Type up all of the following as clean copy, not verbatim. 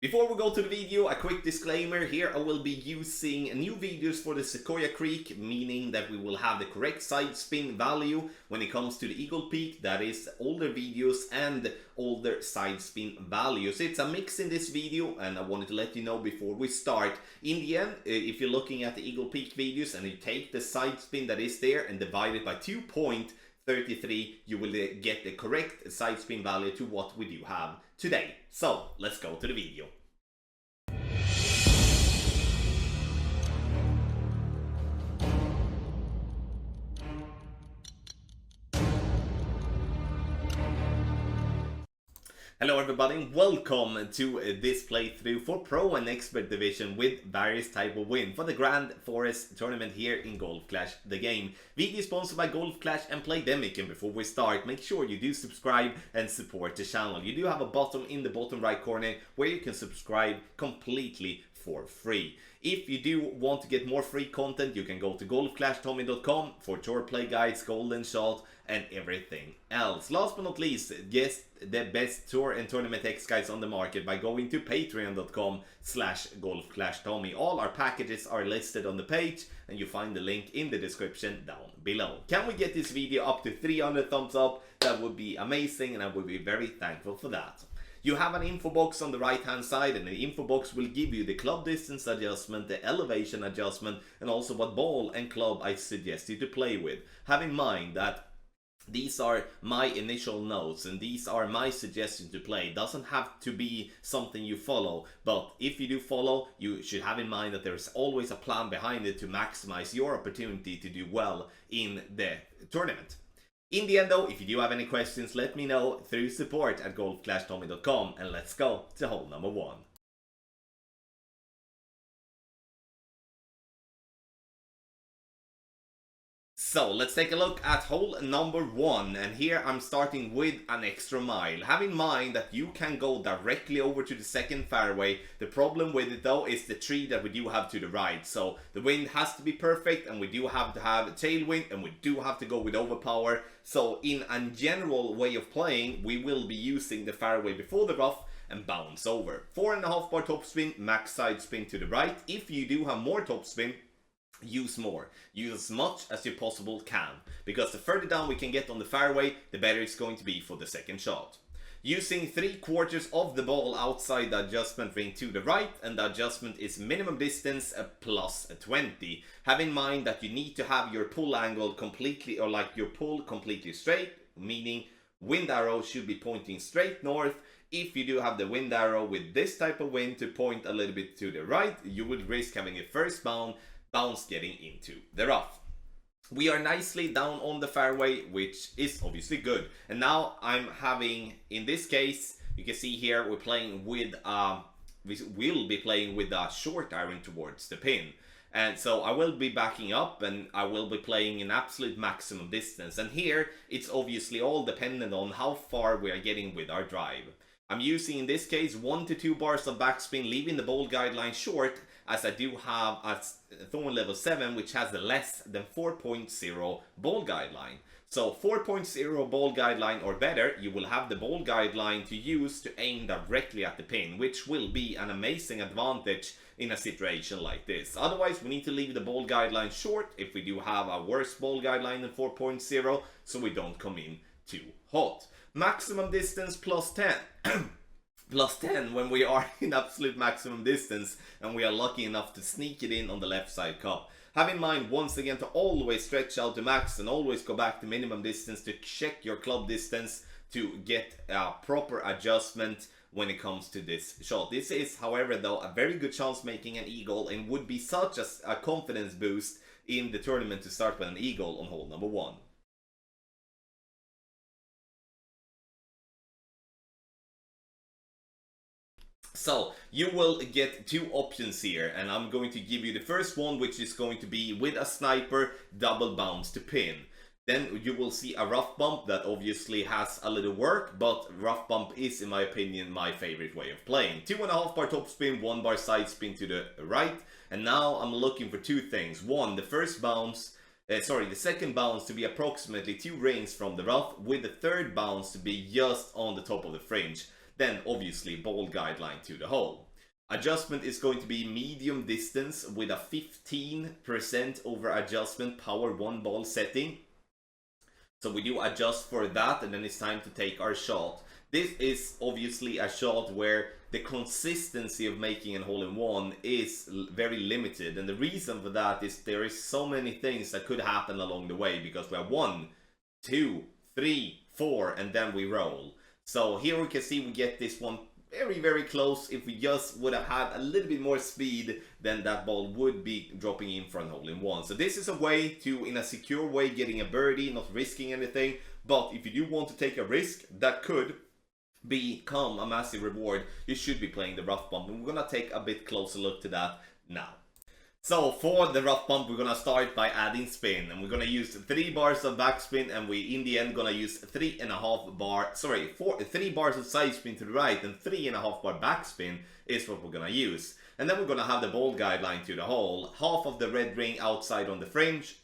Before we go to the video, a quick disclaimer. Here I will be using new videos for the Sequoia Creek, meaning that we will have the correct side spin value when it comes to the Eagle Peak. That is older videos and older side spin values. It's a mix in this video, and I wanted to let you know before we start. In the end, if you're looking at the Eagle Peak videos and you take the side spin that is there and divide it by 2.33, you will get the correct side spin value to what we do have today. So let's go to the video. Hello everybody, welcome to this playthrough for Pro and Expert Division with various type of win for the Grand Forest tournament here in Golf Clash the game. Video sponsored by Golf Clash and Playdemic, and before we start, make sure you do subscribe and support the channel. You do have a button in the bottom right corner where you can subscribe completely for free. If you do want to get more free content, you can go to golfclashtommy.com for tour play guides, golden shot, and everything else. Last but not least, guess the best tour and tournament X guides on the market by going to patreon.com/golfclashtommy. All our packages are listed on the page, and you find the link in the description down below. Can we get this video up to 300 thumbs up? That would be amazing, and I would be very thankful for that. You have an info box on the right hand side, and the info box will give you the club distance adjustment, the elevation adjustment, and also what ball and club I suggest you to play with. Have in mind that these are my initial notes and these are my suggestions to play. It doesn't have to be something you follow, but if you do follow, you should have in mind that there's always a plan behind it to maximize your opportunity to do well in the tournament. In the end though, if you do have any questions, let me know through support@golfclashtommy.com, and let's go to hole number 1. So let's take a look at hole number 1, and here I'm starting with an extra mile. Have in mind that you can go directly over to the second fairway. The problem with it though is the tree that we do have to the right. So the wind has to be perfect, and we do have to have a tailwind, and we do have to go with overpower. So in a general way of playing, we will be using the fairway before the rough and bounce over. 4.5 bar topspin, max side spin to the right. If you do have more topspin, use more. Use as much as you possibly can, because the further down we can get on the fairway, the better it's going to be for the second shot. Using 3/4 of the ball outside the adjustment ring to the right, and the adjustment is minimum distance plus 20. Have in mind that you need to have your pull angle completely, or like your pull completely straight, meaning wind arrow should be pointing straight north. If you do have the wind arrow with this type of wind to point a little bit to the right, you would risk having a first bounce getting into the rough. We are nicely down on the fairway, which is obviously good. And now I'm having, in this case, you can see here we're playing with we will be playing with a short iron towards the pin. And so I will be backing up, and I will be playing an absolute maximum distance. And here it's obviously all dependent on how far we are getting with our drive. I'm using, in this case, 1 to 2 bars of backspin, leaving the ball guideline short, as I do have a thorn level 7, which has the less than 4.0 ball guideline. So 4.0 ball guideline or better, you will have the ball guideline to use to aim directly at the pin, which will be an amazing advantage in a situation like this. Otherwise, we need to leave the ball guideline short if we do have a worse ball guideline than 4.0, so we don't come in too hot. Maximum distance plus 10. Plus 10 when we are in absolute maximum distance and we are lucky enough to sneak it in on the left side cup. Have in mind once again to always stretch out to max and always go back to minimum distance to check your club distance to get a proper adjustment when it comes to this shot. This is, however, though, a very good chance making an eagle, and would be such a confidence boost in the tournament to start with an eagle on hole number 1. So you will get 2 options here, and I'm going to give you the first one, which is going to be with a sniper double bounce to pin. Then you will see a rough bump that obviously has a little work, but rough bump is, in my opinion, my favorite way of playing. 2.5 bar topspin, 1 bar side spin to the right, and now I'm looking for 2 things. One, the second bounce to be approximately 2 rings from the rough, with the third bounce to be just on the top of the fringe. Then obviously ball guideline to the hole. Adjustment is going to be medium distance with a 15% over adjustment power 1 ball setting. So we do adjust for that, and then it's time to take our shot. This is obviously a shot where the consistency of making a hole-in-one is very limited, and the reason for that is there is so many things that could happen along the way, because we have 1, 2, 3, 4, and then we roll. So here we can see we get this one very close. If we just would have had a little bit more speed, then that ball would be dropping in for a hole-in-one. So this is a way to, in a secure way, getting a birdie, not risking anything. But if you do want to take a risk that could become a massive reward, you should be playing the rough bump, and we're gonna take a bit closer look to that now. So for the rough bump, we're gonna start by adding spin, and we're gonna use 3 bars of backspin, and we in the end gonna use 3.5 bars of side spin to the right, and 3.5 bar backspin is what we're gonna use. And then we're gonna have the ball guideline to the hole. Half of the red ring outside on the fringe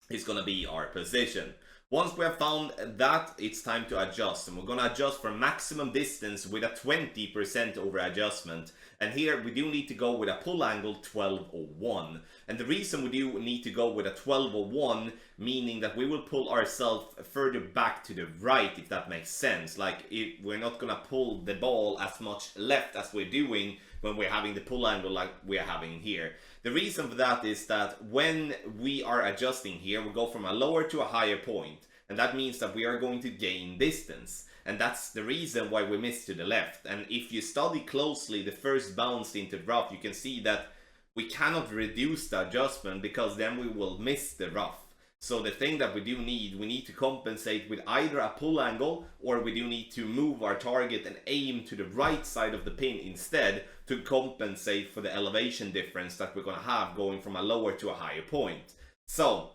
is gonna be our position. Once we have found that, it's time to adjust, and we're going to adjust for maximum distance with a 20% over adjustment. And here we do need to go with a pull angle 1201. And the reason we do need to go with a 1201, meaning that we will pull ourselves further back to the right, if that makes sense. Like, we're not going to pull the ball as much left as we're doing when we're having the pull angle like we're having here. The reason for that is that when we are adjusting here, we go from a lower to a higher point, and that means that we are going to gain distance, and that's the reason why we miss to the left. And if you study closely the first bounce into the rough, you can see that we cannot reduce the adjustment, because then we will miss the rough. So the thing that we need to compensate with either a pull angle, or we do need to move our target and aim to the right side of the pin instead, to compensate for the elevation difference that we're going to have going from a lower to a higher point. So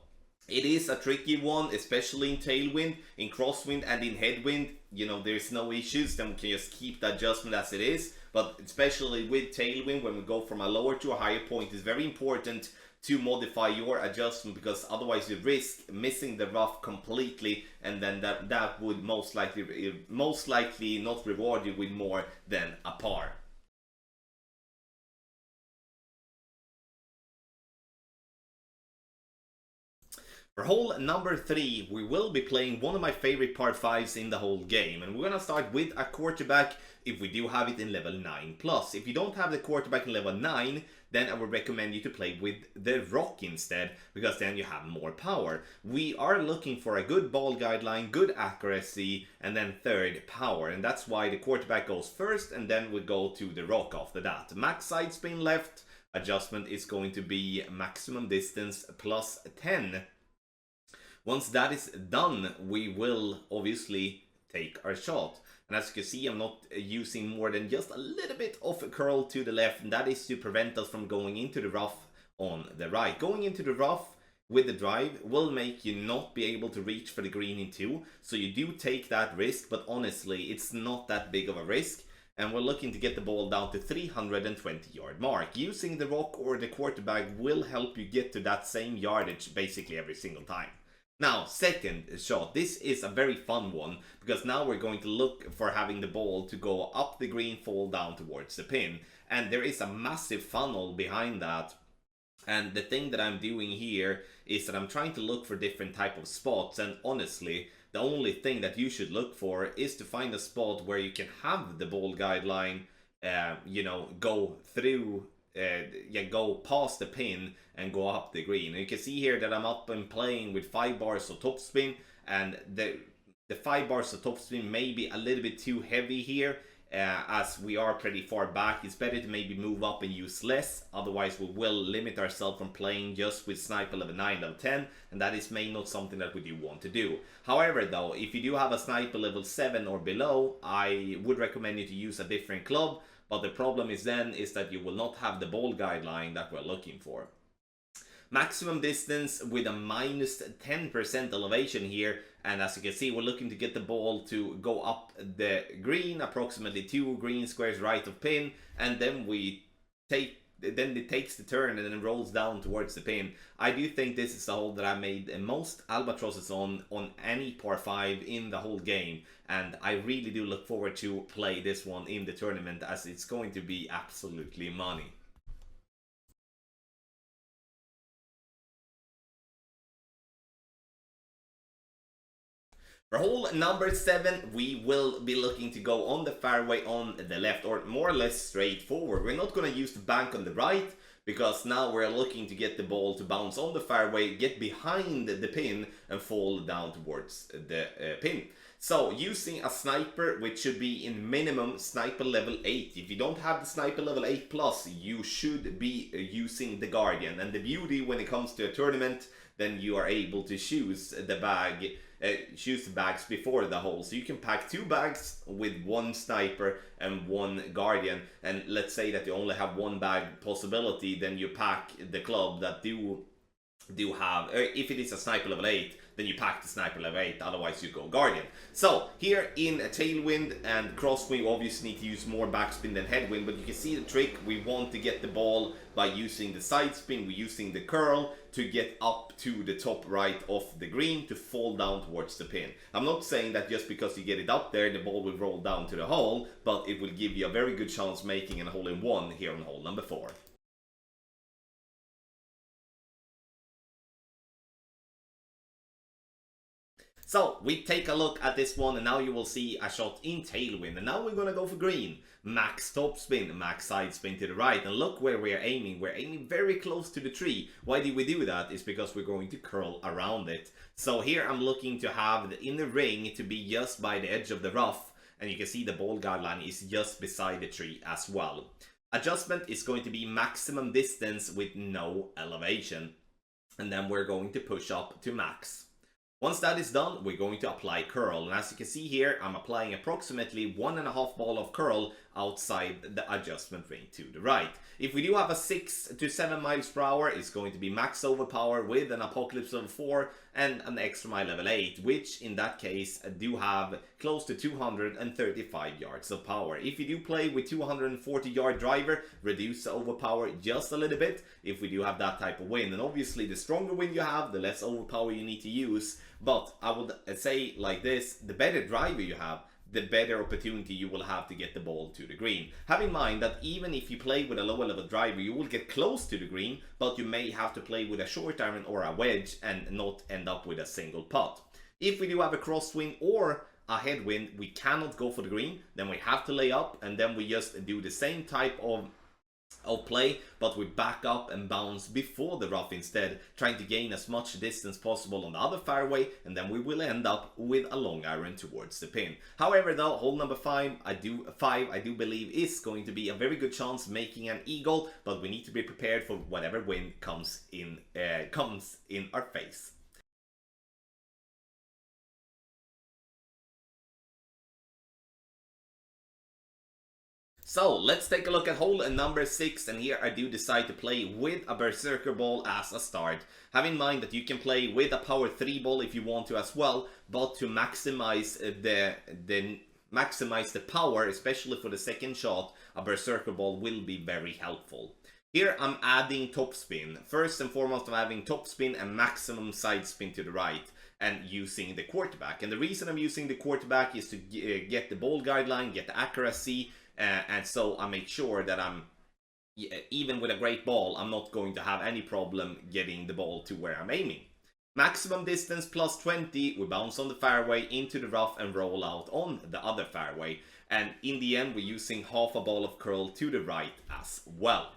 it is a tricky one, especially in tailwind. In crosswind and in headwind, you know, there's no issues, then we can just keep the adjustment as it is. But especially with tailwind, when we go from a lower to a higher point, it's very important to modify your adjustment, because otherwise you risk missing the rough completely, and then that would most likely not reward you with more than a par. For hole number 3, we will be playing one of my favorite par 5s in the whole game, and we're gonna start with a quarterback if we do have it in level 9+. If you don't have the quarterback in level 9, then I would recommend you to play with the rock instead, because then you have more power. We are looking for a good ball guideline, good accuracy, and then third, power, and that's why the quarterback goes first, and then we go to the rock after that. Max side spin left, adjustment is going to be maximum distance plus 10. Once that is done, we will obviously take our shot. And as you can see, I'm not using more than just a little bit of a curl to the left, and that is to prevent us from going into the rough on the right. Going into the rough with the drive will make you not be able to reach for the green in 2, so you do take that risk, but honestly, it's not that big of a risk. And we're looking to get the ball down to 320 yard mark. Using the rock or the quarterback will help you get to that same yardage basically every single time. Now, second shot. This is a very fun one, because now we're going to look for having the ball to go up the green, fall down towards the pin. And there is a massive funnel behind that. And the thing that I'm doing here is that I'm trying to look for different type of spots. And honestly, the only thing that you should look for is to find a spot where you can have the ball guideline, go through, go past the pin and go up the green. And you can see here that I'm up and playing with 5 bars of topspin, and the 5 bars of topspin may be a little bit too heavy here, as we are pretty far back. It's better to maybe move up and use less, otherwise we will limit ourselves from playing just with sniper level 9, level 10, and that is maybe not something that we do want to do. However though, if you do have a sniper level 7 or below, I would recommend you to use a different club, but the problem is that you will not have the ball guideline that we're looking for. Maximum distance with a minus 10% elevation here, and as you can see, we're looking to get the ball to go up the green, approximately 2 green squares right of pin, and then we take then it takes the turn and then rolls down towards the pin. I do think this is the hole that I made the most albatrosses on any par 5 in the whole game, and I really do look forward to play this one in the tournament, as it's going to be absolutely money. For hole number 7, we will be looking to go on the fairway on the left, or more or less straight forward. We're not going to use the bank on the right, because now we're looking to get the ball to bounce on the fairway, get behind the pin, and fall down towards the pin. So using a sniper, which should be in minimum sniper level 8. If you don't have the sniper level 8 plus, you should be using the Guardian. And the beauty when it comes to a tournament, then you are able to choose the bags before the hole. So you can pack 2 bags with 1 sniper and 1 Guardian. And let's say that you only have 1 bag possibility, then you pack the club that do have, if it is a sniper level 8, then you pack the sniper level 8, otherwise you go Guardian. So here in a tailwind and crosswind, we obviously need to use more backspin than headwind, but you can see the trick. We want to get the ball by using the side spin, we're using the curl to get up to the top right of the green to fall down towards the pin. I'm not saying that just because you get it up there, the ball will roll down to the hole, but it will give you a very good chance making a hole-in-one here on hole number 4. So we take a look at this one, and now you will see a shot in tailwind, and now we're gonna go for green. Max topspin, max side spin to the right, and look where we're aiming. We're aiming very close to the tree. Why do we do that? It's because we're going to curl around it. So here I'm looking to have the inner ring to be just by the edge of the rough, and you can see the ball guideline is just beside the tree as well. Adjustment is going to be maximum distance with no elevation, and then we're going to push up to max. Once that is done, we're going to apply curl, and as you can see here, I'm applying approximately 1.5 ball of curl outside the adjustment ring to the right. If we do have a 6 to 7 miles per hour, it's going to be max overpower with an apocalypse level 4 and an extra mile level 8, which in that case do have close to 235 yards of power. If you do play with 240 yard driver, reduce the overpower just a little bit if we do have that type of wind. And obviously the stronger wind you have, the less overpower you need to use. But I would say like this, the better driver you have, the better opportunity you will have to get the ball to the green. Have in mind that even if you play with a lower level driver, you will get close to the green, but you may have to play with a short iron or a wedge and not end up with a single putt. If we do have a crosswind or a headwind, we cannot go for the green, then we have to lay up, and then we just do the same type of play, but we back up and bounce before the rough instead, trying to gain as much distance possible on the other fairway, and then we will end up with a long iron towards the pin. However though, hole number 5 I do believe is going to be a very good chance making an eagle, but we need to be prepared for whatever wind comes in our face. So let's take a look at hole number 6, and here I do decide to play with a berserker ball as a start. Have in mind that you can play with a power 3 ball if you want to as well, but to maximize the power, especially for the second shot, a berserker ball will be very helpful. Here I'm adding topspin. First and foremost, I'm having topspin and maximum side spin to the right, and using the quarterback. And the reason I'm using the quarterback is to get the ball guideline, get the accuracy, and so I make sure that I'm, even with a great ball, I'm not going to have any problem getting the ball to where I'm aiming. Maximum distance plus 20, we bounce on the fairway into the rough and roll out on the other fairway. And in the end, we're using half a ball of curl to the right as well.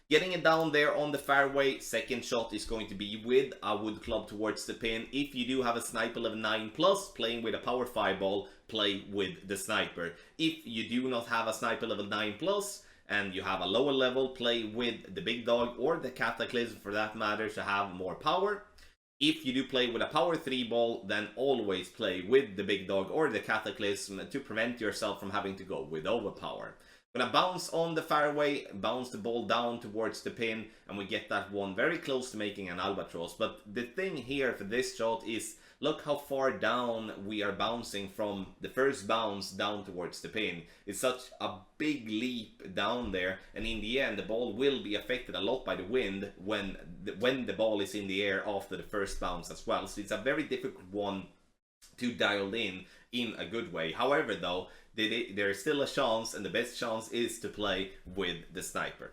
Getting it down there on the fairway, second shot is going to be with a wood club towards the pin. If you do have a sniper level 9 plus, playing with a power 5 ball, play with the sniper. If you do not have a sniper level 9 plus, and you have a lower level, play with the big dog or the cataclysm for that matter to have more power. If you do play with a power 3 ball, then always play with the big dog or the cataclysm to prevent yourself from having to go with overpower. Gonna bounce on the fairway, bounce the ball down towards the pin, and we get that one very close to making an albatross. But the thing here for this shot is Look how far down we are bouncing from the first bounce down towards the pin. It's such a big leap down there, and in the end the ball will be affected a lot by the wind when the ball is in the air after the first bounce as well. So it's a very difficult one to dial in a good way. However though, there is still a chance, and the best chance is to play with the sniper.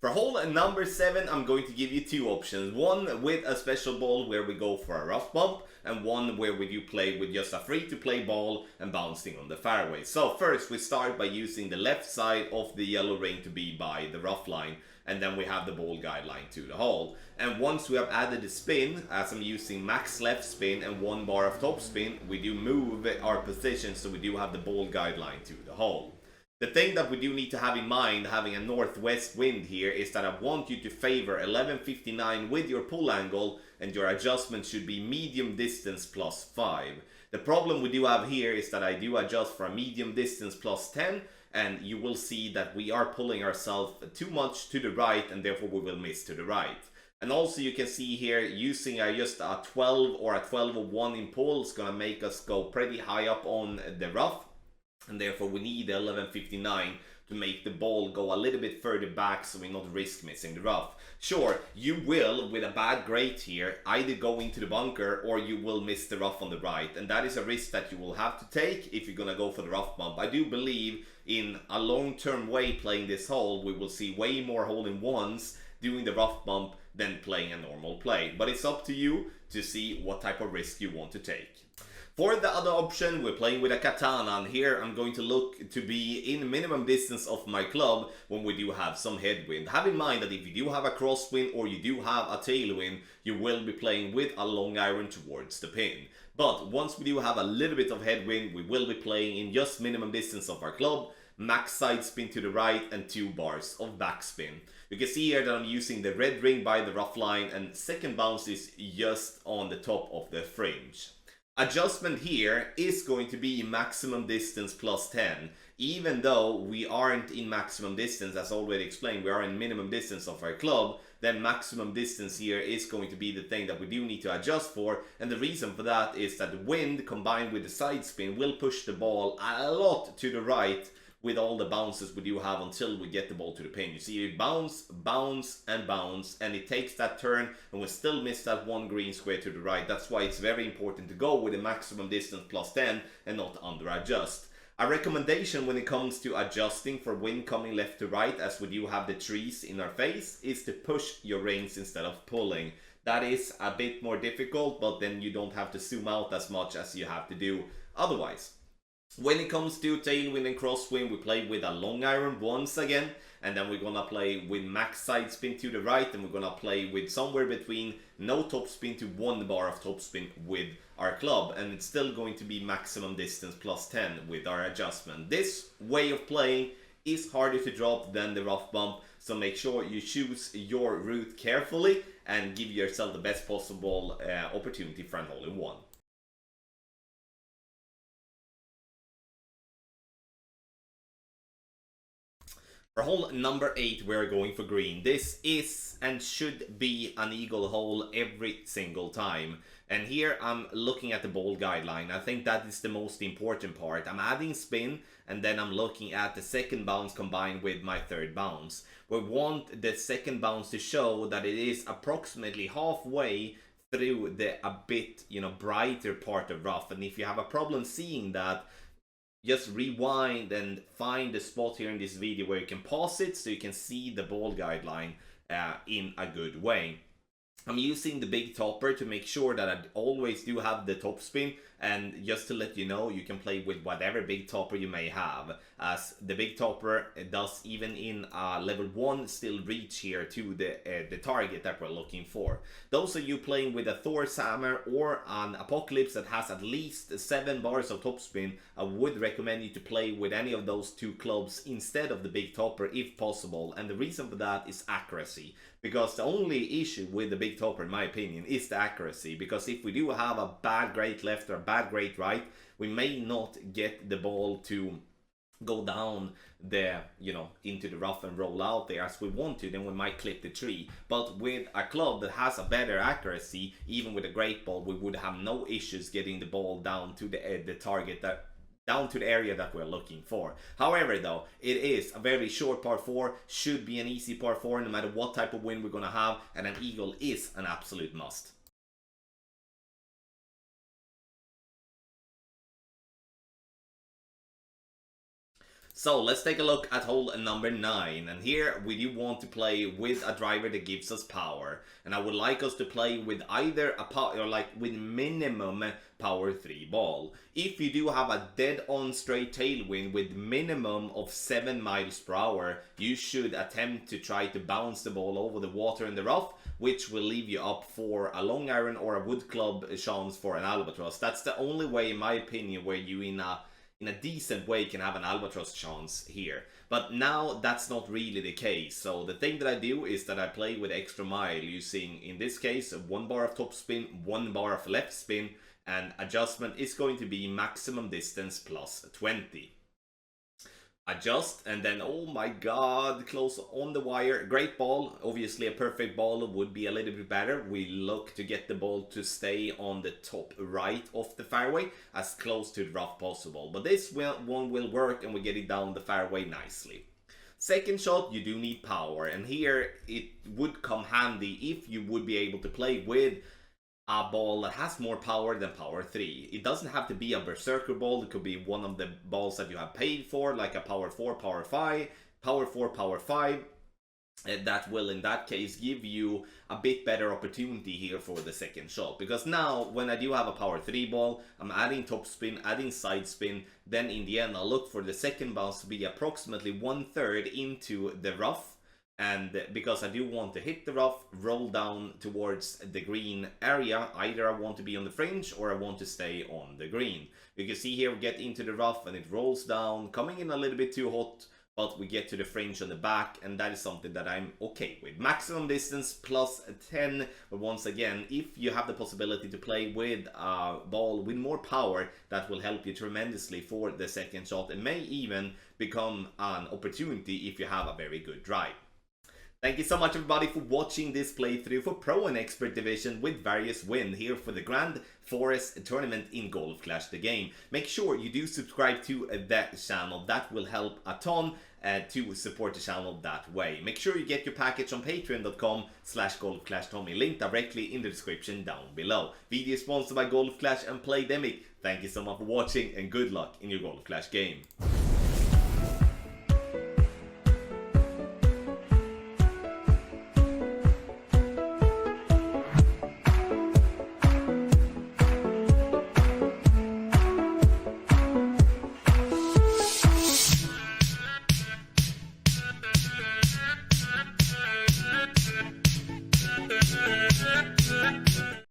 For hole number 7, I'm going to give you two options. One with a special ball where we go for a rough bump, and one where we do play with just a free-to-play ball and bouncing on the fairway. So first we start by using the left side of the yellow ring to be by the rough line, and then we have the ball guideline to the hole. And once we have added the spin, as I'm using max left spin and 1 bar of top spin, we do move our position so we do have the ball guideline to the hole. The thing that we do need to have in mind, having a northwest wind here, is that I want you to favor 1159 with your pull angle, and your adjustment should be medium distance plus 5. The problem we do have here is that I do adjust for a medium distance plus 10, and you will see that we are pulling ourselves too much to the right, and therefore we will miss to the right. And also you can see here, using just a 12 or a 12-01 in pull is going to make us go pretty high up on the rough. And therefore we need the 1159 to make the ball go a little bit further back so we not risk missing the rough. Sure, you will, with a bad grade here, either go into the bunker or you will miss the rough on the right. And that is a risk that you will have to take if you're going to go for the rough bump. I do believe in a long-term way playing this hole, we will see way more hole-in-ones doing the rough bump than playing a normal play. But it's up to you to see what type of risk you want to take. For the other option, we're playing with a katana, and here I'm going to look to be in minimum distance of my club when we do have some headwind. Have in mind that if you do have a crosswind or you do have a tailwind, you will be playing with a long iron towards the pin. But once we do have a little bit of headwind, we will be playing in just minimum distance of our club, max side spin to the right and 2 bars of backspin. You can see here that I'm using the red ring by the rough line, and second bounce is just on the top of the fringe. Adjustment here is going to be maximum distance plus 10. Even though we aren't in maximum distance, as already explained, we are in minimum distance of our club, then maximum distance here is going to be the thing that we do need to adjust for. And the reason for that is that the wind combined with the side spin will push the ball a lot to the right with all the bounces we do have until we get the ball to the pin. You see it bounce, bounce, and bounce, and it takes that turn, and we still miss that one green square to the right. That's why it's very important to go with a maximum distance plus 10 and not under adjust. A recommendation when it comes to adjusting for wind coming left to right, as we do have the trees in our face, is to push your rings instead of pulling. That is a bit more difficult, but then you don't have to zoom out as much as you have to do otherwise. When it comes to tailwind and crosswind, we play with a long iron once again, and then we're gonna play with max side spin to the right, and we're gonna play with somewhere between no top spin to 1 bar of top spin with our club, and it's still going to be maximum distance plus 10 with our adjustment. This way of playing is harder to drop than the rough bump, so make sure you choose your route carefully and give yourself the best possible opportunity for an hole-in-one. For hole number 8, we're going for green. This is and should be an eagle hole every single time. And here I'm looking at the ball guideline. I think that is the most important part. I'm adding spin, and then I'm looking at the second bounce combined with my third bounce. We want the second bounce to show that it is approximately halfway through the a bit, brighter part of rough. And if you have a problem seeing that, just rewind and find the spot here in this video where you can pause it so you can see the ball guideline in a good way. I'm using the big topper to make sure that I always do have the top spin, and just to let you know, you can play with whatever big topper you may have, as the big topper does, even in level 1, still reach here to the target that we're looking for. Those of you playing with a Thor's hammer or an Apocalypse that has at least 7 bars of top spin, I would recommend you to play with any of those 2 clubs instead of the big topper if possible, and the reason for that is accuracy. Because the only issue with the big topper, in my opinion, is the accuracy. Because if we do have a bad great left or a bad great right, we may not get the ball to go down the, into the rough and roll out there as we want to, then we might clip the tree. But with a club that has a better accuracy, even with a great ball, we would have no issues getting the ball down to the target, that down to the area that we're looking for. However though, it is a very short par 4, should be an easy par 4 no matter what type of wind we're gonna have, and an eagle is an absolute must. So let's take a look at hole number 9, and here we do want to play with a driver that gives us power, and I would like us to play with either a power, or like with minimum power 3 ball. If you do have a dead on straight tailwind with minimum of 7 miles per hour, you should attempt to try to bounce the ball over the water in the rough, which will leave you up for a long iron or a wood club chance for an albatross. That's the only way, in my opinion, where you in a decent way can have an albatross chance here. But now that's not really the case. So the thing that I do is that I play with extra mile using, in this case, 1 bar of top spin, 1 bar of left spin, and adjustment is going to be maximum distance plus 20. Adjust, and then, oh my god, close on the wire. Great ball. Obviously a perfect ball would be a little bit better. We look to get the ball to stay on the top right of the fairway, as close to the rough possible. But this one will work, and we get it down the fairway nicely. Second shot, you do need power, and here it would come handy if you would be able to play with a ball that has more power than power 3. It doesn't have to be a berserker ball. It could be one of the balls that you have paid for, like a power 4, power 5, power 4, power 5. That will, in that case, give you a bit better opportunity here for the second shot. Because now, when I do have a power 3 ball, I'm adding top spin, adding side spin. Then in the end, I'll look for the second bounce to be approximately 1/3 into the rough. And because I do want to hit the rough, roll down towards the green area, either I want to be on the fringe or I want to stay on the green. You can see here we get into the rough and it rolls down, coming in a little bit too hot, but we get to the fringe on the back, and that is something that I'm okay with. Maximum distance plus 10, but once again, if you have the possibility to play with a ball with more power, that will help you tremendously for the second shot, and may even become an opportunity if you have a very good drive. Thank you so much everybody for watching this playthrough for Pro and Expert Division with various win here for the Grand Forest Tournament in Golf Clash the Game. Make sure you do subscribe to that channel. That will help a ton to support the channel that way. Make sure you get your package on patreon.com/golfclashtommy. Link directly in the description down below. Video sponsored by Golf Clash and Playdemic. Thank you so much for watching, and good luck in your Golf Clash game.